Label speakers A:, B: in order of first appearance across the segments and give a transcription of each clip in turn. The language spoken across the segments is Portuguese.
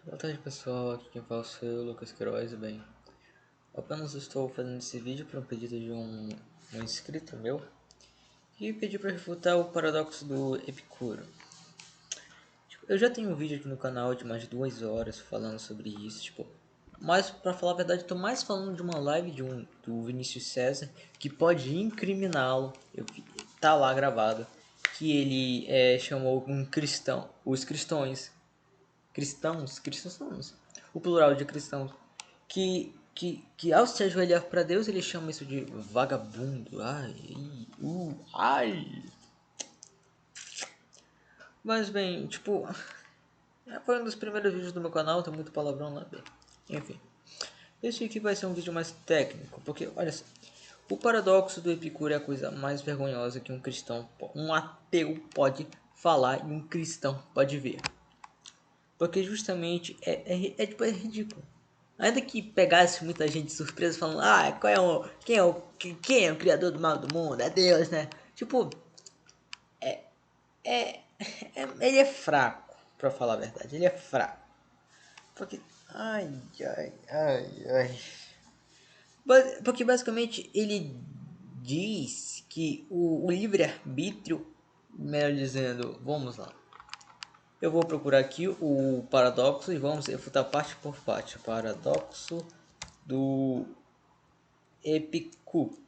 A: Boa tarde pessoal, aqui quem fala sou eu, Lucas Queiroz. Bem, apenas estou fazendo esse vídeo por um pedido de um inscrito meu que pediu para refutar o paradoxo do Epicuro. Eu já tenho um vídeo aqui no canal de mais de 2 horas falando sobre isso, mas para falar a verdade, estou mais falando de uma live do Vinícius César que pode incriminá-lo. Tá lá gravado que ele chamou um cristão, os cristãos, o plural de cristãos, que ao se ajoelhar para Deus ele chama isso de vagabundo. Ai. Mas bem, foi um dos primeiros vídeos do meu canal, tem muito palavrão lá, bem. Enfim, esse aqui vai ser um vídeo mais técnico, porque olha só, o paradoxo do Epicuro é a coisa mais vergonhosa que um cristão, um ateu pode falar e um cristão pode ver. Porque justamente é ridículo. Ainda que pegasse muita gente de surpresa falando, quem é o criador do mal do mundo? É Deus, né? É, ele é fraco, pra falar a verdade, ele é fraco. Porque, ai. Porque basicamente ele diz que o livre-arbítrio, melhor dizendo, vamos lá. Eu vou procurar aqui o paradoxo e vamos refutar parte por parte. Paradoxo do Epicuro.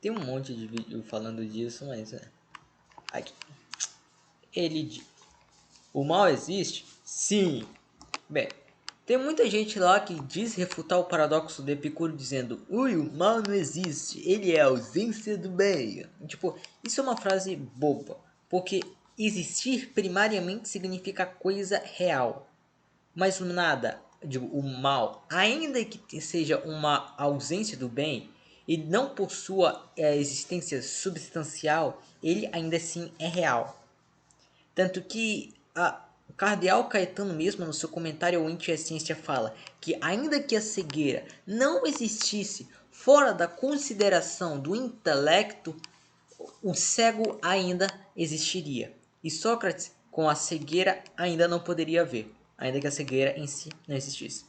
A: Tem um monte de vídeo falando disso, mas aqui. Ele diz: o mal existe? Sim. Bem, tem muita gente lá que diz refutar o paradoxo do Epicuro dizendo: ui, o mal não existe, ele é a ausência do bem. Isso é uma frase boba, porque existir primariamente significa coisa real. Mas nada, o mal, ainda que seja uma ausência do bem e não possua existência substancial, ele ainda assim é real. Tanto que o cardeal Caetano mesmo no seu comentário ao Ente e a Ciência fala que ainda que a cegueira não existisse fora da consideração do intelecto, o cego ainda existiria. E Sócrates, com a cegueira, ainda não poderia ver, ainda que a cegueira em si não existisse.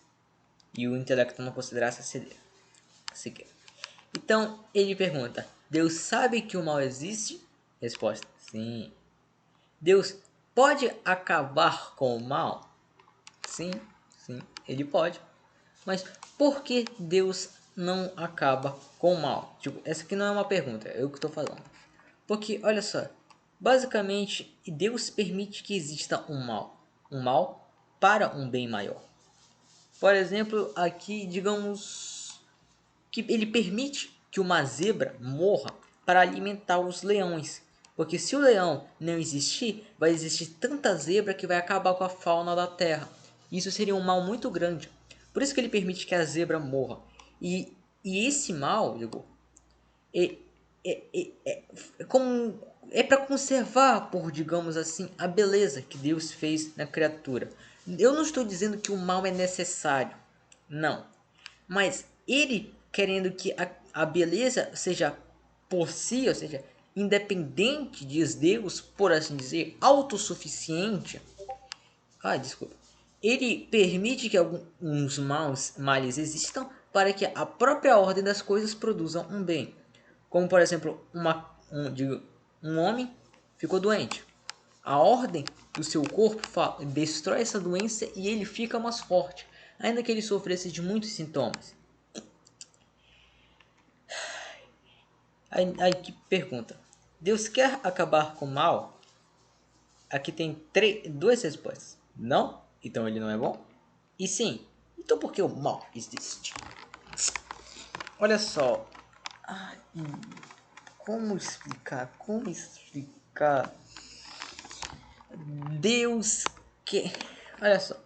A: E o intelecto não considerasse a cegueira. Então, ele pergunta, Deus sabe que o mal existe? Resposta, sim. Deus pode acabar com o mal? Sim, ele pode. Mas por que Deus não acaba com o mal? Essa aqui não é uma pergunta, é eu que estou falando. Porque, olha só, basicamente, Deus permite que exista um mal para um bem maior. Por exemplo, aqui, digamos que ele permite que uma zebra morra para alimentar os leões. Porque se o leão não existir, vai existir tanta zebra que vai acabar com a fauna da terra. Isso seria um mal muito grande. Por isso que ele permite que a zebra morra. E esse mal, é, é, é, é, como é para conservar, por digamos assim, a beleza que Deus fez na criatura. Eu não estou dizendo que o mal é necessário, não, mas ele querendo que a beleza seja por si, ou seja, independente de Deus, por assim dizer, autossuficiente. Desculpa. Ele permite que alguns males existam para que a própria ordem das coisas produzam um bem. Como, por exemplo, um homem ficou doente. A ordem do seu corpo destrói essa doença e ele fica mais forte, ainda que ele sofresse de muitos sintomas. Aí que pergunta: Deus quer acabar com o mal? Aqui tem duas respostas. Não, então ele não é bom. E sim, então por que o mal existe? Olha só. Como explicar? Deus que. Olha só.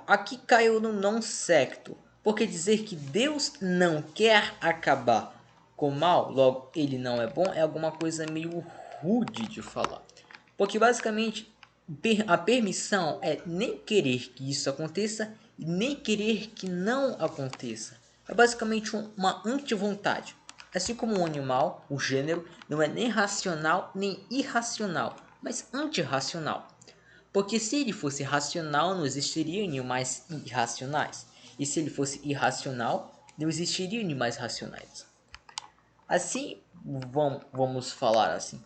A: Aqui caiu no não secto. Porque dizer que Deus não quer acabar com o mal, logo ele não é bom, é alguma coisa meio rude de falar. Porque basicamente a permissão é nem querer que isso aconteça e nem querer que não aconteça. É basicamente uma anti-vontade. Assim como um animal, o gênero, não é nem racional nem irracional, mas antirracional. Porque se ele fosse racional, não existiriam animais irracionais. E se ele fosse irracional, não existiriam animais racionais. Assim, vamos falar assim.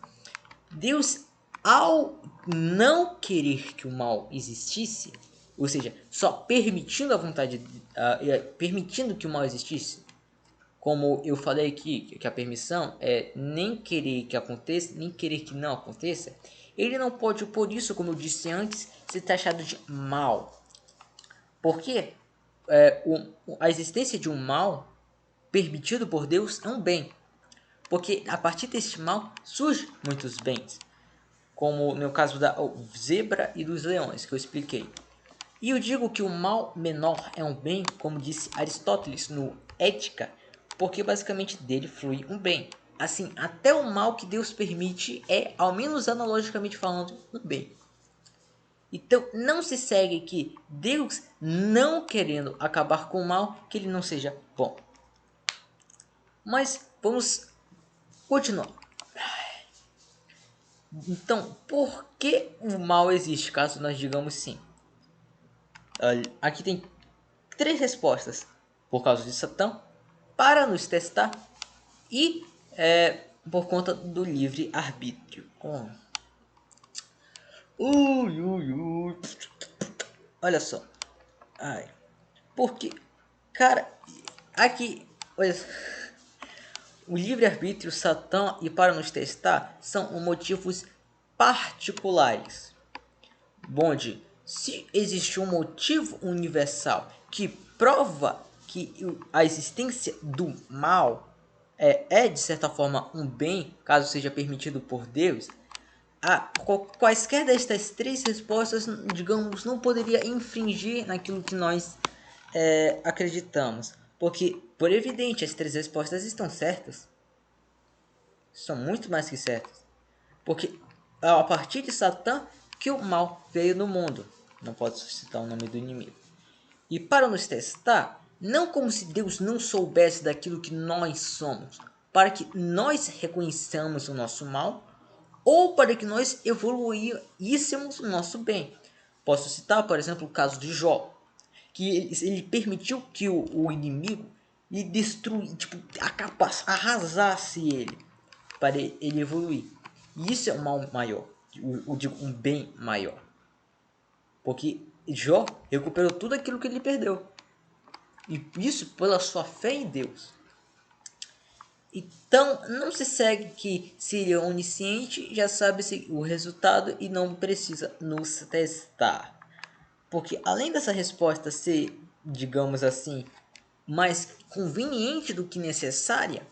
A: Deus, ao não querer que o mal existisse, ou seja, só permitindo a vontade, permitindo que o mal existisse, como eu falei aqui, que a permissão é nem querer que aconteça, nem querer que não aconteça, ele não pode, por isso, como eu disse antes, ser taxado de mal. Porque a existência de um mal permitido por Deus é um bem. Porque a partir deste mal surgem muitos bens. Como no caso da zebra e dos leões, que eu expliquei. E eu digo que o mal menor é um bem, como disse Aristóteles no Ética, porque basicamente dele flui um bem. Assim, até o mal que Deus permite é, ao menos analogicamente falando, um bem. Então, não se segue que Deus, não querendo acabar com o mal, que ele não seja bom. Mas vamos continuar. Então, por que o mal existe, caso nós digamos sim? Aqui tem 3 respostas. Por causa de Satã, para nos testar e por conta do livre arbítrio. Olha só. Ai. Porque, cara, aqui, olha, o livre arbítrio, Satã e para nos testar são motivos particulares. Bonde, se existe um motivo universal que prova que a existência do mal é de certa forma um bem, caso seja permitido por Deus, quaisquer destas 3 respostas, digamos, não poderia infringir naquilo que nós acreditamos. Porque, por evidente, as 3 respostas estão certas. São muito mais que certas. Porque a partir de Satã que o mal veio no mundo. Não posso citar o nome do inimigo. E para nos testar, não como se Deus não soubesse daquilo que nós somos, para que nós reconheçamos o nosso mal, ou para que nós evoluíssemos o nosso bem. Posso citar, por exemplo, o caso de Jó, que ele permitiu que o inimigo lhe destruísse, tipo, arrasasse ele, para ele evoluir. E isso é um mal maior, digo, um bem maior. Porque Jó recuperou tudo aquilo que ele perdeu. E isso pela sua fé em Deus. Então, não se segue que se ele é onisciente, já sabe o resultado e não precisa nos testar. Porque além dessa resposta ser, digamos assim, mais conveniente do que necessária,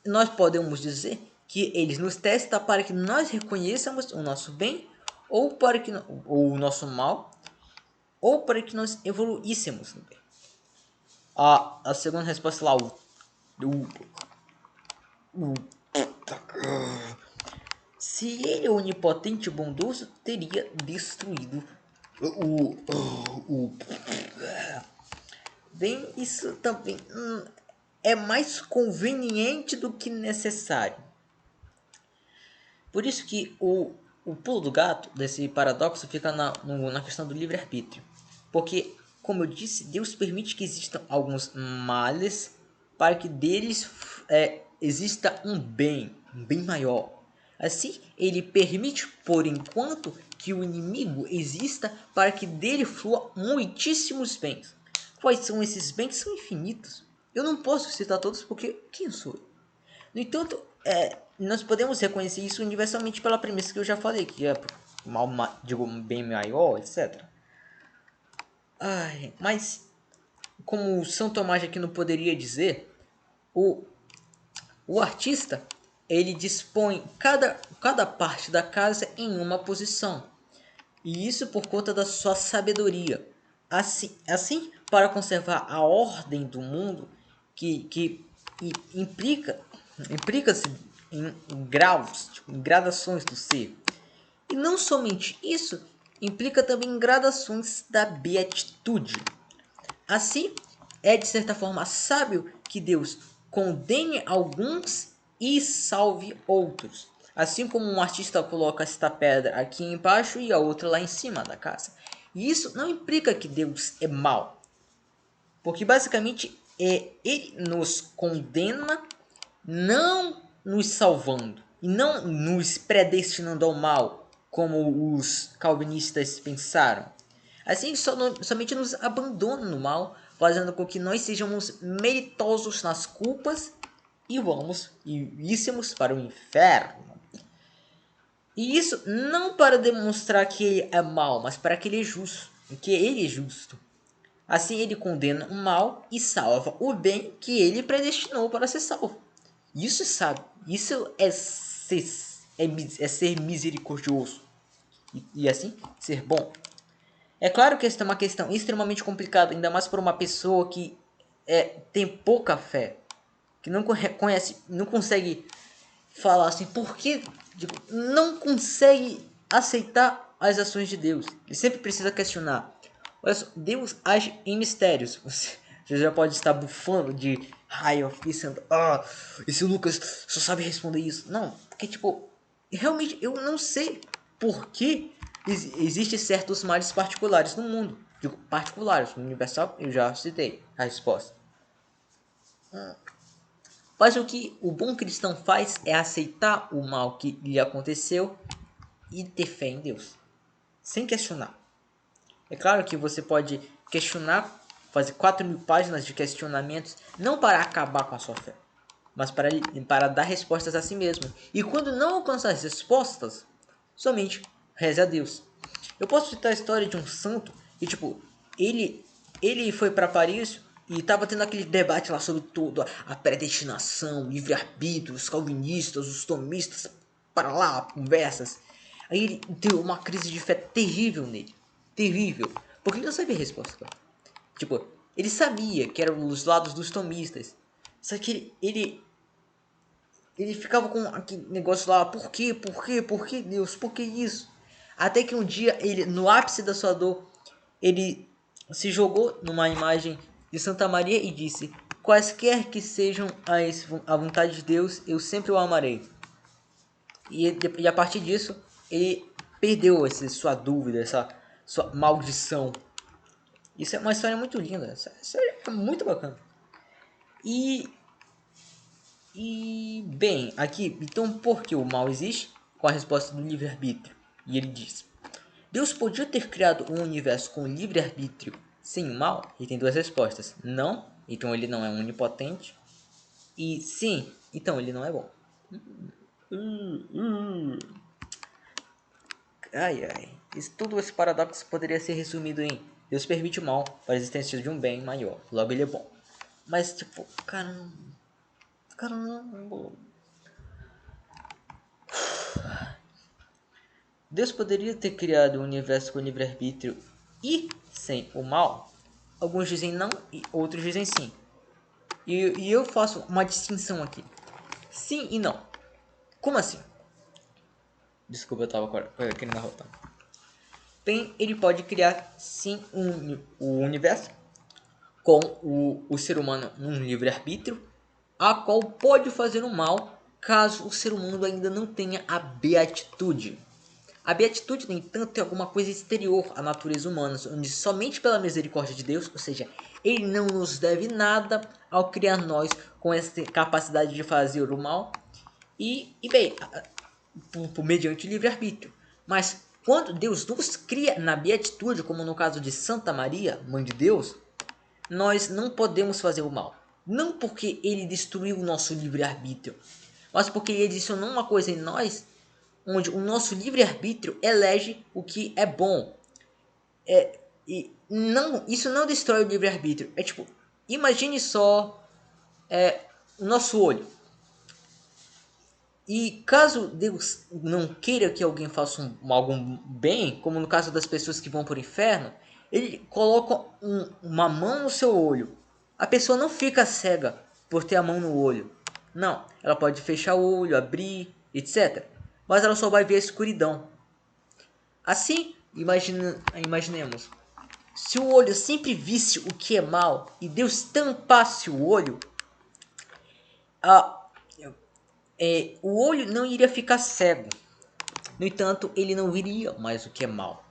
A: nós podemos dizer que eles nos testam para que nós reconheçamos o nosso bem ou para que ou o nosso mal, ou para que nós evoluíssemos no bem. A segunda resposta lá, se ele é onipotente e bondoso, teria destruído bem, isso também é mais conveniente do que necessário. Por isso que o pulo do gato desse paradoxo fica na questão do livre-arbítrio. Porque, como eu disse, Deus permite que existam alguns males para que deles exista um bem maior. Assim, ele permite, por enquanto, que o inimigo exista para que dele flua muitíssimos bens. Quais são esses bens? São infinitos. Eu não posso citar todos porque quem sou eu? No entanto, nós podemos reconhecer isso universalmente pela premissa que eu já falei, que é mal, digo, bem maior, etc. Mas, como São Tomás aqui não poderia dizer, o artista ele dispõe cada parte da casa em uma posição. E isso por conta da sua sabedoria. Assim para conservar a ordem do mundo que implica-se em graus, tipo, em gradações do ser. E não somente isso, implica também em gradações da beatitude. Assim, é de certa forma sábio que Deus condene alguns e salve outros. Assim como um artista coloca esta pedra aqui embaixo e a outra lá em cima da casa. E isso não implica que Deus é mau. Porque basicamente ele nos condena não nos salvando e não nos predestinando ao mal, como os calvinistas pensaram. Assim, somente nos abandona no mal, fazendo com que nós sejamos meritosos nas culpas e íssemos para o inferno. E isso não para demonstrar que ele é mau, mas para que ele é justo, que ele é justo. Assim ele condena o mal e salva o bem que ele predestinou para ser salvo. Isso sabe, isso é ser misericordioso e assim ser bom. É claro que esta é uma questão extremamente complicada, ainda mais para uma pessoa que tem pouca fé, que não conhece, não consegue falar assim, porque não consegue aceitar as ações de Deus. Ele sempre precisa questionar. Olha só, Deus age em mistérios. Você já pode estar bufando de raio, pensando, esse Lucas só sabe responder isso. Não, porque tipo, realmente eu não sei por que existem certos males particulares no mundo. Digo, particulares, no universal eu já citei a resposta. Mas o que o bom cristão faz é aceitar o mal que lhe aconteceu e ter fé em Deus, sem questionar. É claro que você pode questionar, fazer 4.000 páginas de questionamentos, não para acabar com a sua fé, mas para dar respostas a si mesmo. E quando não alcançar as respostas, somente reze a Deus. Eu posso citar a história de um santo e tipo, ele foi para Paris e tava tendo aquele debate lá sobre tudo, a predestinação, livre-arbítrio, os calvinistas, os tomistas, para lá, conversas. Aí ele deu uma crise de fé terrível nele. Terrível. Porque ele não sabia a resposta. Tipo, ele sabia que eram os lados dos tomistas. Só que ele ficava com aquele negócio lá, por quê? Por que Deus? Por que isso? Até que um dia, ele, no ápice da sua dor, ele se jogou numa imagem de Santa Maria e disse, quaisquer que sejam a vontade de Deus, eu sempre o amarei. E a partir disso, ele perdeu sua dúvida, essa sua maldição. Isso é uma história muito linda, essa história é muito bacana. Bem, aqui, então por que o mal existe? Com a resposta do livre-arbítrio. E ele diz, Deus podia ter criado um universo com livre-arbítrio sem o mal? E tem duas respostas. Não, então ele não é onipotente. E sim, então ele não é bom. Ai, ai. Todo esse paradoxo poderia ser resumido em Deus permite o mal para a existência de um bem maior. Logo ele é bom. Mas tipo, caramba. Deus poderia ter criado um universo com livre-arbítrio e sem o mal? Alguns dizem não e outros dizem sim. E eu faço uma distinção aqui. Sim e não. Como assim? Desculpa, eu tava querendo arrotar. Bem, ele pode criar sim o universo com o ser humano num livre-arbítrio, a qual pode fazer o mal caso o ser humano ainda não tenha a beatitude. A beatitude, no entanto, é alguma coisa exterior à natureza humana, onde somente pela misericórdia de Deus, ou seja, ele não nos deve nada ao criar nós com essa capacidade de fazer o mal bem, mediante o livre-arbítrio. Mas quando Deus nos cria na beatitude, como no caso de Santa Maria, Mãe de Deus, nós não podemos fazer o mal. Não porque ele destruiu o nosso livre-arbítrio, mas porque ele adicionou uma coisa em nós, onde o nosso livre-arbítrio elege o que é bom. Isso não destrói o livre-arbítrio. É tipo, imagine só o nosso olho. E caso Deus não queira que alguém faça algum bem, como no caso das pessoas que vão para o inferno, ele coloca uma mão no seu olho. A pessoa não fica cega por ter a mão no olho. Não, ela pode fechar o olho, abrir, etc. Mas ela só vai ver a escuridão. Assim, imaginemos, se o olho sempre visse o que é mal e Deus tampasse o olho, o olho não iria ficar cego. No entanto, ele não viria mais o que é mal.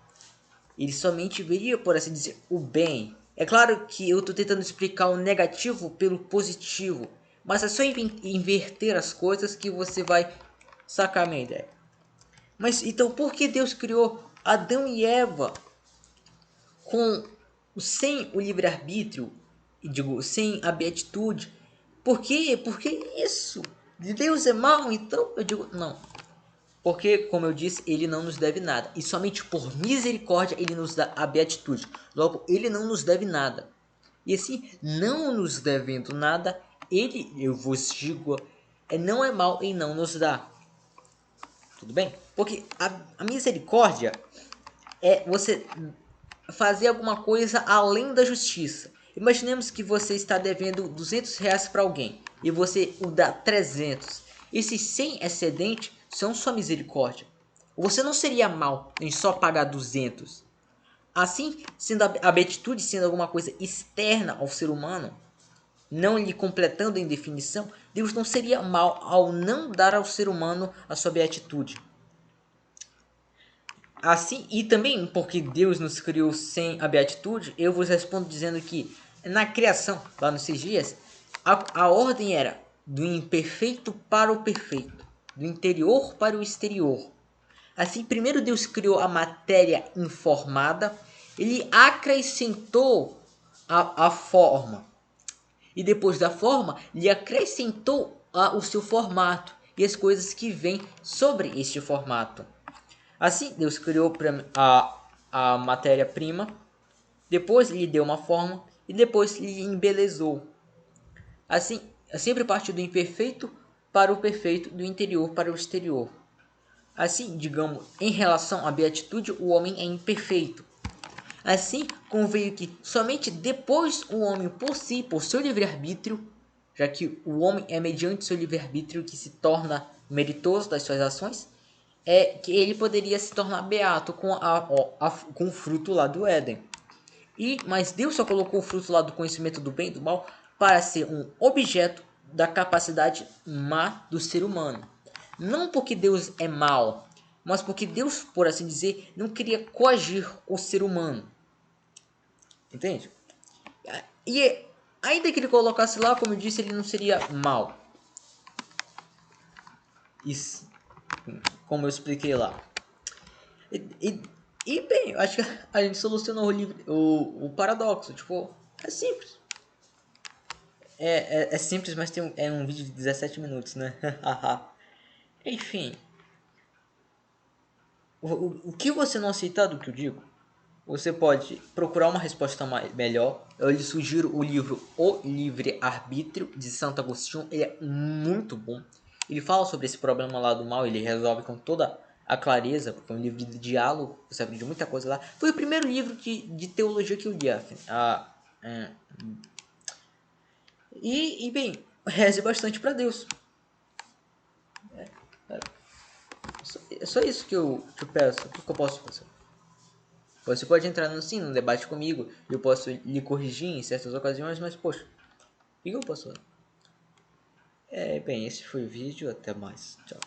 A: Ele somente veria, por assim dizer, o bem. É claro que eu estou tentando explicar o negativo pelo positivo, mas é só inverter as coisas que você vai sacar a minha ideia. Mas então, por que Deus criou Adão e Eva sem o livre-arbítrio, digo, sem a beatitude? Por quê? Porque isso? Deus é mau, então eu digo, não. Porque, como eu disse, ele não nos deve nada. E somente por misericórdia ele nos dá a beatitude. Logo, ele não nos deve nada. E assim, não nos devendo nada, ele, eu vos digo, não é mal em não nos dar. Tudo bem? Porque a misericórdia é você fazer alguma coisa além da justiça. Imaginemos que você está devendo R$ 200 para alguém e você o dá 300. Esses 100 excedentes são sua misericórdia. Você não seria mal em só pagar 200. Assim, sendo a beatitude sendo alguma coisa externa ao ser humano, não lhe completando em definição, Deus não seria mal ao não dar ao ser humano a sua beatitude. Assim, e também porque Deus nos criou sem a beatitude, eu vos respondo dizendo que na criação, lá nos 6 dias, a ordem era do imperfeito para o perfeito, do interior para o exterior. Assim, primeiro Deus criou a matéria informada, ele acrescentou a forma, e depois da forma, ele acrescentou o seu formato e as coisas que vêm sobre este formato. Assim, Deus criou a matéria-prima, depois lhe deu uma forma e depois lhe embelezou. Assim, sempre partiu do imperfeito para o perfeito, do interior para o exterior. Assim, digamos, em relação à beatitude, o homem é imperfeito. Assim, conveio que somente depois o homem por si, por seu livre-arbítrio, já que o homem é mediante seu livre-arbítrio que se torna meritoso das suas ações, que ele poderia se tornar beato com o fruto lá do Éden. Mas Deus só colocou o fruto lá do conhecimento do bem e do mal para ser um objeto da capacidade má do ser humano. Não porque Deus é mau, mas porque Deus, por assim dizer, não queria coagir o ser humano. Entende? E ainda que ele colocasse lá, como eu disse, ele não seria mau. Isso, como eu expliquei lá. E bem, eu acho que a gente solucionou o paradoxo. Tipo, é simples. É simples, mas é um vídeo de 17 minutos, né? Enfim. O que você não aceitar do que eu digo, você pode procurar uma resposta melhor. Eu lhe sugiro o livro O Livre Arbítrio, de Santo Agostinho. Ele é muito bom. Ele fala sobre esse problema lá do mal, ele resolve com toda a clareza, porque é um livro de diálogo, você aprende muita coisa lá. Foi o primeiro livro de teologia que eu li. E bem, reze bastante para Deus. É só isso que eu te peço. O que eu posso fazer? Você pode entrar no debate comigo. Eu posso lhe corrigir em certas ocasiões, mas poxa, o que eu posso fazer? Bem, esse foi o vídeo. Até mais. Tchau.